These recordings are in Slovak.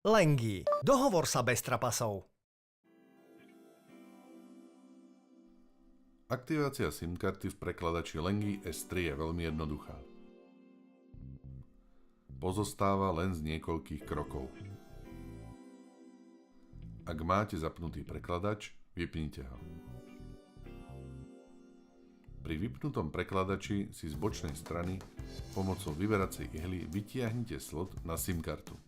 Lengy. Dohovor sa bez trapasov. Aktivácia SIM-karty v prekladači Lengy S3 je veľmi jednoduchá. Pozostáva len z niekoľkých krokov. Ak máte zapnutý prekladač, vypnite ho. Pri vypnutom prekladači si z bočnej strany pomocou vyberacej ihly vytiahnite slot na SIM-kartu.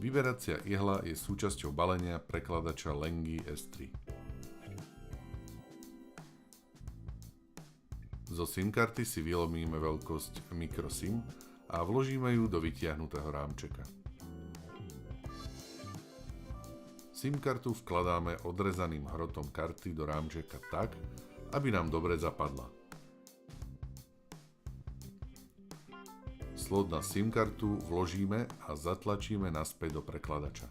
Vyberacia ihla je súčasťou balenia prekladača Lengy S3. Zo SIM-karty si vylomíme veľkosť microSIM a vložíme ju do vytiahnutého rámčeka. SIM-kartu vkladáme odrezaným hrotom karty do rámčeka tak, aby nám dobre zapadla. Slot na SIM-kartu vložíme a zatlačíme naspäť do prekladača.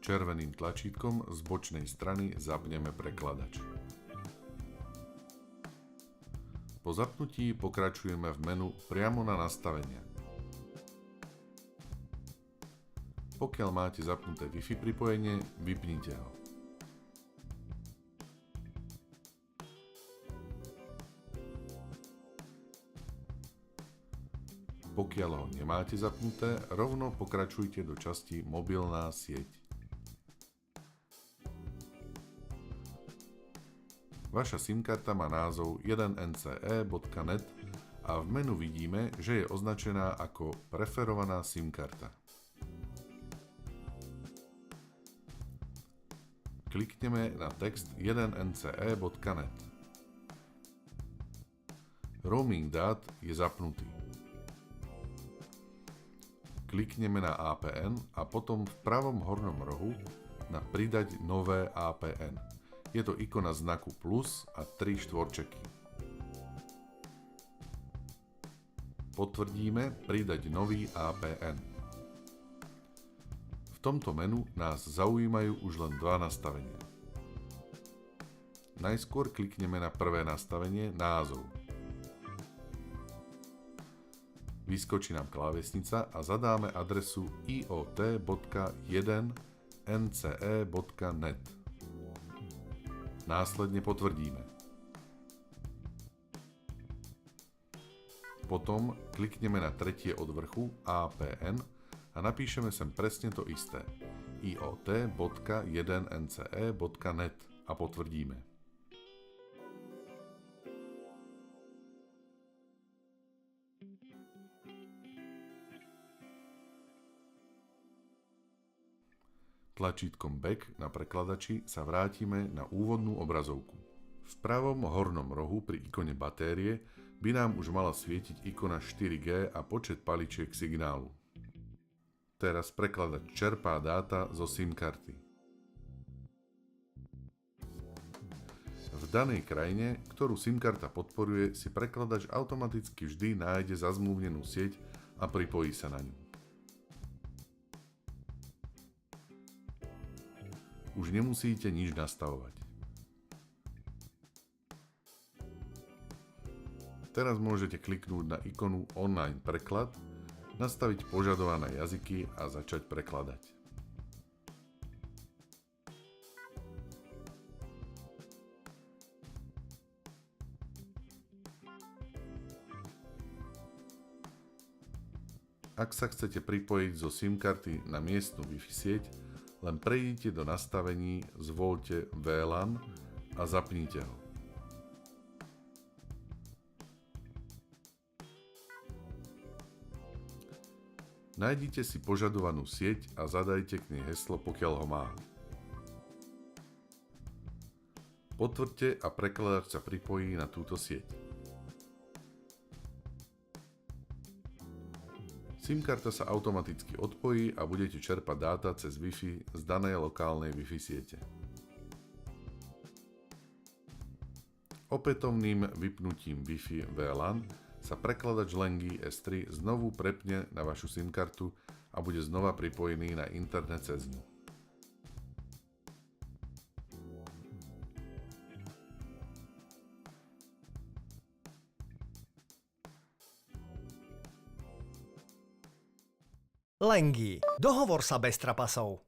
Červeným tlačítkom z bočnej strany zapneme prekladač. Po zapnutí pokračujeme v menu priamo na nastavenia. Pokiaľ máte zapnuté Wi-Fi pripojenie, vypnite ho. Pokiaľ ho nemáte zapnuté, rovno pokračujte do časti Mobilná sieť. Vaša SIM-karta má názov 1nce.net a v menu vidíme, že je označená ako preferovaná SIM-karta. Klikneme na text 1nce.net. Roaming dát je zapnutý. Klikneme na APN a potom v pravom hornom rohu na pridať nové APN. Je to ikona znaku plus a 3 štvorčeky. Potvrdíme pridať nový APN. V tomto menu nás zaujímajú už len dva nastavenia. Najskôr klikneme na prvé nastavenie názov. Vyskočí nám klávesnica a zadáme adresu iot.1nce.net. Následne potvrdíme. Potom klikneme na tretie od vrchu APN a napíšeme sem presne to isté. iot.1nce.net a potvrdíme. Tlačítkom Back na prekladači sa vrátime na úvodnú obrazovku. V pravom hornom rohu pri ikone batérie by nám už mala svietiť ikona 4G a počet paličiek signálu. Teraz prekladač čerpá dáta zo SIM-karty. V danej krajine, ktorú SIM-karta podporuje, si prekladač automaticky vždy nájde zazmluvnenú sieť a pripojí sa na ňu. Už nemusíte nič nastavovať. Teraz môžete kliknúť na ikonu Online preklad, nastaviť požadované jazyky a začať prekladať. Ak sa chcete pripojiť zo SIM-karty na miestnu Wi-Fi sieť, len prejdite do nastavení, zvoľte VLAN a zapnite ho. Nájdite si požadovanú sieť a zadajte k nej heslo, pokiaľ ho má. Potvrďte a prekladač sa pripojí na túto sieť. SIM-karta sa automaticky odpojí a budete čerpať dáta cez Wi-Fi z danej lokálnej Wi-Fi siete. Opätovným vypnutím Wi-Fi VLAN sa prekladač Lengy S3 znovu prepne na vašu SIM-kartu a bude znova pripojený na internet cez ňu. Lengy. Dohovor sa bez trapasov.